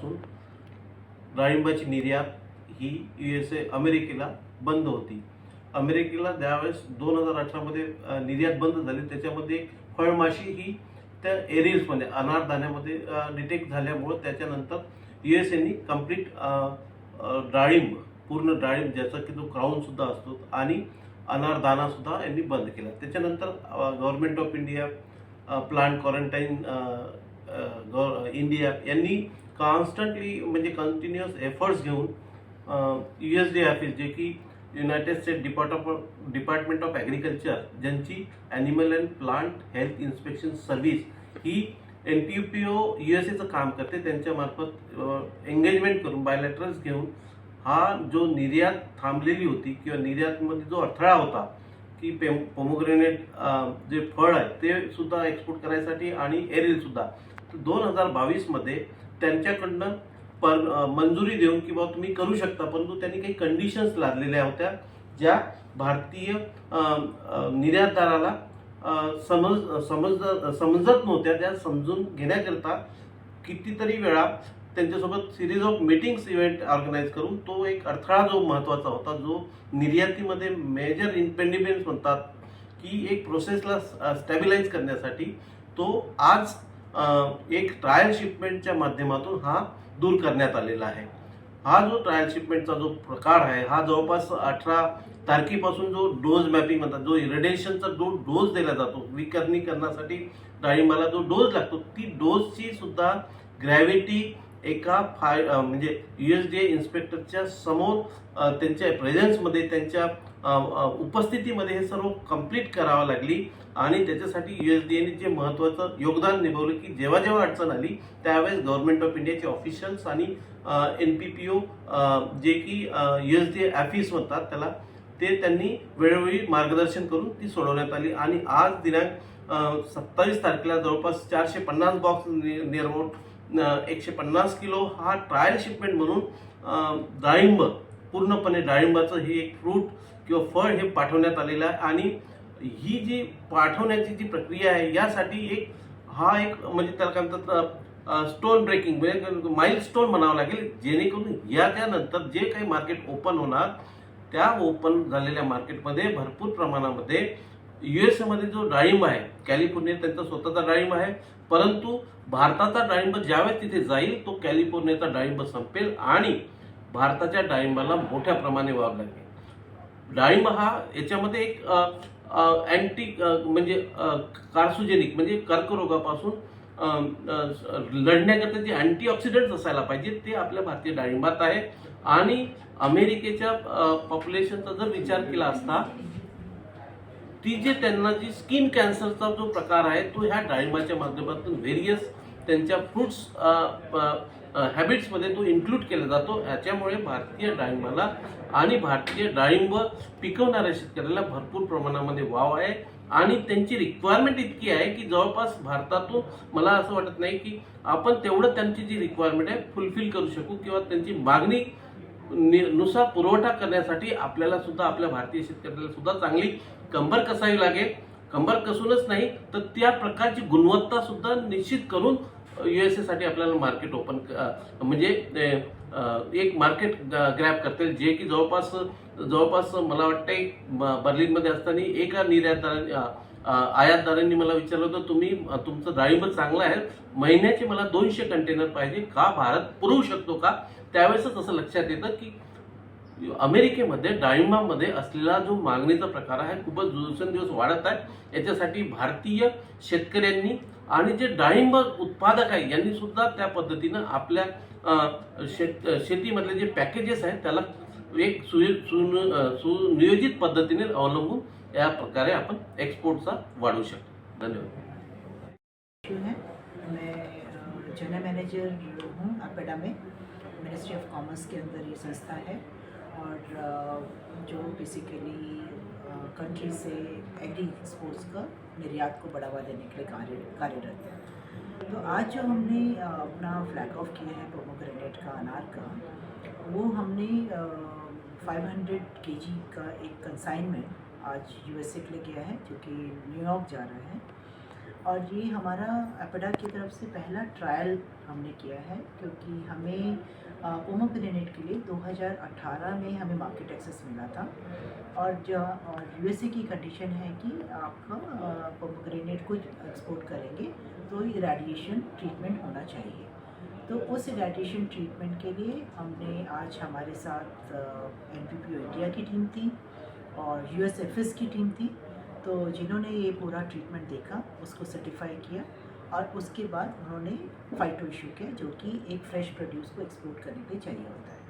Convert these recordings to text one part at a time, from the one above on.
पासून डाळिंबाची निर्यात ही अमेरिकेला बंद होती. अमेरिकेला त्यावेळेस 2018 मध्ये निर्यात बंद झाली. त्याच्यामध्ये फळमाशी ही त्या एरियल्समध्ये अनारदाण्यामध्ये डिटेक्ट झाल्यामुळं त्याच्यानंतर यूएसएनी कंप्लीट डाळिंब, पूर्ण डाळिंब ज्याचा की तो क्राऊन सुद्धा असतो आणि अनारदाना सुद्धा यांनी बंद केला. त्याच्यानंतर government of India, plant quarantine India यांनी कॉन्स्टंटली म्हणजे कंटिन्युअस एफर्ट्स घेऊन USDA ऑफिस, जे की United State Department of Agriculture, ज्यांची animal and plant health inspection service ही NPPO USAचं काम करते, त्यांच्यामार्फत एंगेजमेंट करून बायलॅटरल्स घेऊन हा जो निर्यात थांबलेली होती किंवा निर्यातमध्ये जो अडथळा होता की पोमोग्रेनेट जे फळ आहे ते सुद्धा एक्सपोर्ट करायसाठी आणि एरियल सुद्धा, 2022 मध्ये त्यांच्याकडनं मंजुरी देऊन की बाबा तुम्ही करू शकता, परंतु त्यांनी काही कंडिशन्स लादलेल्या होत्या ज्या भारतीय निर्यातदाराला समजत नव्हत्या. त्या समजून घेण्याकरता कितीतरी वेळा त्यांच्यासोबत series of meetings event organise करून तो एक अडथळा जो महत्त्वाचा होता, जो निर्यातीमध्ये मेजर इम्पेडिमेंट्स म्हणतात की एक प्रोसेसला स्टॅबिलाइज करण्यासाठी, तो आज एक ट्रायल शिपमेंटच्या माध्यमातून हा दूर करण्यात आलेला आहे. हा जो ट्रायल शिपमेंटचा जो प्रकार आहे हा जवळपास 18 तारखेपासून जो डोज मॅपिंग म्हणतात, जो इरेडिएशनचा जो डोज दिला जातो विकर्णीकरणासाठी डाळिंबाला जो डोज लागतो, ती डोजची सुद्धा ग्रॅव्हिटी एका म्हणजे USDA इन्स्पेक्टरच्या समोर त्यांच्या प्रेझेन्समध्ये, त्यांच्या उपस्थितीमध्ये हे सर्व कंप्लीट करावं लागली. आणि त्याच्यासाठी USDAने जे महत्त्वाचं योगदान निभावलं की जेव्हा जेव्हा अडचण आली त्यावेळेस गव्हर्नमेंट ऑफ इंडियाचे ऑफिशियल्स आणि NPPO जे की USDA ऑफिस म्हणतात त्याला, ते त्यांनी वेळोवेळी मार्गदर्शन करून ती सोडवण्यात आली. आणि आज दिनांक 27 तारखेला जवळपास 450 बॉक्स नियर अबाउट 150 किलो हा ट्रायल शिपमेंट म्हणून डाळिंब, पूर्णपणे डाळिंबाचं हे एक फ्रूट किंवा फळ हे पाठवण्यात आलेलं आहे. आणि ही जी पाठवण्याची जी प्रक्रिया आहे यासाठी हा एक म्हणजे त्याला काय म्हणतात स्टोन ब्रेकिंग म्हणजे माइलस्टोन म्हणावं लागेल, जेणेकरून त्यानंतर जे काही मार्केट ओपन होणार त्या ओपन झालेल्या मार्केटमध्ये भरपूर प्रमाणामध्ये USA मध्ये जो डाळिंब आहे, कॅलिफोर्निया त्यांचा स्वतःचा डाळिंब आहे, परंतु भारताचा डाळिंब ज्यावेळेस तिथे जाईल तो कॅलिफोर्नियाचा डाळिंब संपेल आणि भारताच्या डाळिंबाला मोठ्या प्रमाणे वाव लागेल. डाळिंब हा याच्यामध्ये एक अँटी म्हणजे कार्सिनोजेनिक म्हणजे कर्करोगापासून लढण्याकरता जे अँटीऑक्सिडंट्स असायला पाहिजे ते आपल्या भारतीय डाळिंबात आहे. आणि अमेरिकेच्या पॉप्युलेशनचा जर विचार केला असता, ती जे त्यांना जी स्किन कॅन्सरचा जो प्रकार आहे तो ह्या डाळिंबाच्या माध्यमातून व्हेरियस त्यांच्या फ्रूट्स हॅबिट्समध्ये तो इन्क्लूड केला जातो. याच्यामुळे भारतीय डाळिंबाला आणि भारतीय डाळिंब पिकवणाऱ्या शेतकऱ्याला भरपूर प्रमाणामध्ये वाव आहे. आणि त्यांची रिक्वायरमेंट इतकी आहे की जवळपास भारतातून मला असं वाटत नाही की आपण तेवढं त्यांची जी रिक्वायरमेंट आहे फुलफिल करू शकू किंवा त्यांची मागणी नुसार पुरवठा करण्यासाठी आपल्याला सुद्धा आपल्या भारतीय शेतकऱ्याला सुद्धा चांगली कंबर कसावी लागेल. कंबर कसूनच नाही तर त्या प्रकारची गुणवत्ता सुद्धा निश्चित करून USA साठी आपल्याला मार्केट ओपन म्हणजे एक मार्केट ग्रॅब करतील, जे की जवळपास मला वाटतं बर्लिनमध्ये असताना एका आयातदारांनी मला विचारलं होतं, तुमचं डाळिंब चांगलं आहे, महिन्याचे मला 200 कंटेनर पाहिजे, का भारत पुरवू शकतो का? त्यावेळेसच असं लक्षात येतं की अमेरिकेमध्ये डाळिंबामध्ये असलेला जो मागणीचा प्रकार आहे खूपच दिवसेंदिवस वाढत आहे. याच्यासाठी भारतीय शेतकऱ्यांनी आणि जे डाळिंब उत्पादक आहे यांनी सुद्धा त्या पद्धतीनं आपल्या शेतीमधले जे पॅकेजेस आहेत त्याला एक सुनियोजित पद्धतीने अवलंबून या प्रकारे आपण एक्सपोर्टचा वाढवू शकतो. धन्यवाद. मैं जनरल मैनेजर हूँ अपेडा में, मिनिस्ट्री ऑफ कॉमर्स के अंदर ये संस्था है और जो बेसिकली कंट्री से एग्री एक्सपोर्ट्स का निर्यात को बढ़ावा देने के लिए कार्यरत है. तो आज जो हमने अपना फ्लैग ऑफ किया है पोमोग्रेनेट का, अनार का, वो हमने 500 kg का एक कंसाइनमेंट आज USA के लिए गया है जो कि न्यूयॉर्क जा रहा है. और ये हमारा एपेडा की तरफ से पहला ट्रायल हमने किया है, क्योंकि हमें पोमोग्रेनेट के लिए 2018 में हमें मार्केट एक्सेस मिला था। और यूएसए की कंडीशन है कि आपका पोमोग्रेनेट को एक्सपोर्ट करेंगे तो इरेडिएशन ट्रीटमेंट होना चाहिए। तो उस इरेडिएशन ट्रीटमेंट के लिए हमने आज हमारे साथ एनपीपीओ इंडिया की टीम थी और यूएसएफएस की टीम थी, तो जिन्होंने ये पूरा ट्रीटमेंट देखा, उसको सर्टिफाई किया और उसके बाद उन्होंने फाइटो इशू किया, जो कि एक फ्रेश प्रोड्यूस को एक्सपोर्ट करने के लिए चाहिए होता है।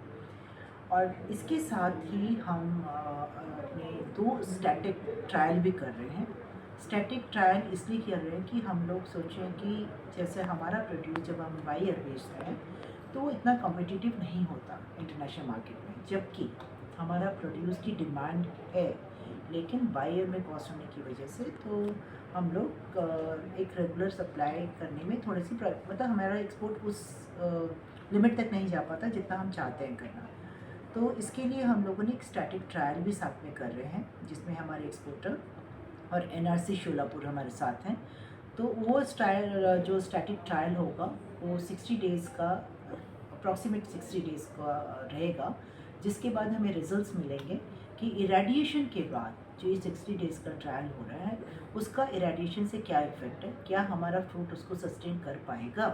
और इसके साथ ही हम अपने 2 स्टैटिक ट्रायल भी कर रहे हैं। स्टैटिक ट्रायल इसलिए कर रहे हैं कि हम लोग सोचें कि जैसे हमारा प्रोड्यूस जब हम बायर बेचते हैं तो वो इतना कॉम्पिटिटिव नहीं होता इंटरनेशनल मार्केट में, जबकि हमारा प्रोड्यूस की डिमांड है, लेकिन बायर में कॉस्ट होने की वजह से तो हम लोग एक रेगुलर सप्लाई करने में थोड़ी सी मतलब हमारा एक्सपोर्ट उस लिमिट तक नहीं जा पाता जितना हम चाहते हैं करना। तो इसके लिए हम लोगों ने एक स्टैटिक ट्रायल भी साथ में कर रहे हैं, जिसमें हमारे एक्सपोर्टर और एनआरसी शोलापुर हमारे साथ हैं। तो वो जो स्टैटिक ट्रायल होगा वो 60 डेज़ का, अप्रॉक्सीमेट 60 डेज़ का रहेगा, जिसके बाद हमें रिजल्ट्स मिलेंगे कि इरेडिएशन के बाद जो ये 60 डेज़ का ट्रायल हो रहा है उसका इरेडिएशन से क्या इफ़ेक्ट है, क्या हमारा फ्रूट उसको सस्टेन कर पाएगा।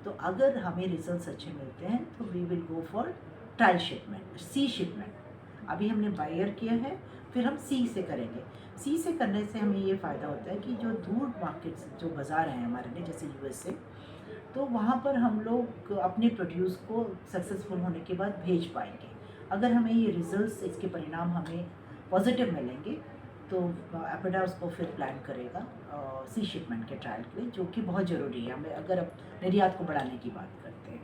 तो अगर हमें रिजल्ट्स अच्छे मिलते हैं तो we will go for trial shipment, sea shipment. अभी हमने बायर किया है, फिर हम सी से करेंगे। सी से करने से हमें ये फ़ायदा होता है कि जो दूर मार्केट्स, जो बाज़ार हैं हमारे लिए, जैसे यूएसए, तो वहाँ पर हम लोग अपने प्रोड्यूस को सक्सेसफुल होने के बाद भेज पाएंगे। अगर हमें ये रिजल्ट्स, इसके परिणाम हमें पॉजिटिव मिलेंगे तो एपेडा उसको फिर प्लान करेगा सी शिपमेंट के ट्रायल के लिए, जो कि बहुत ज़रूरी है हमें अगर अब निर्यात को बढ़ाने की बात करते हैं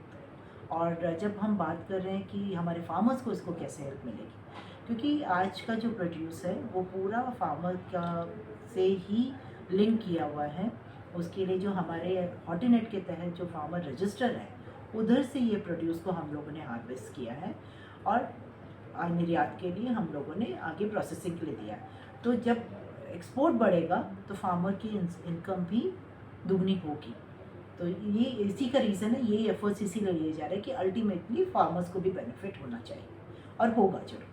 तो। और जब हम बात कर रहे हैं कि हमारे फार्मर्स को इसको कैसे हेल्प मिलेगी, क्योंकि आज का जो प्रोड्यूस है वो पूरा फार्मर का से ही लिंक किया हुआ है। उसके लिए जो हमारे हॉर्टिनेट के तहत जो फार्मर रजिस्टर है, उधर से ये प्रोड्यूस को हम लोगों ने हार्वेस्ट किया है और निर्यात के लिए हम लोगों ने आगे प्रोसेसिंग के लिए दिया है। तो जब एक्सपोर्ट बढ़ेगा तो फार्मर की इनकम भी दुगनी होगी। तो ये इसी का रीज़न है, ये एफर्ट्स इसीलिए लिए जा रहे हैं कि अल्टीमेटली फार्मर्स को भी बेनिफिट होना चाहिए और होगा जरूर।